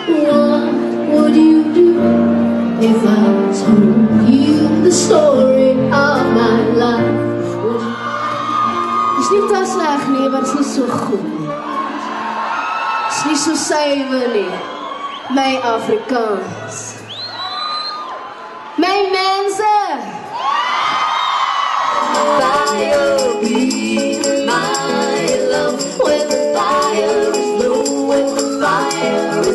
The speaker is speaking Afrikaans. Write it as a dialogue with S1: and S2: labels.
S1: What would you do if I told you the story of my life? Is nie te sleg nie, maar is nie so goed nie. Is nie so suiwer nie. My Afrikaans. My mense! Fire be my love when the fire is low, when the fire is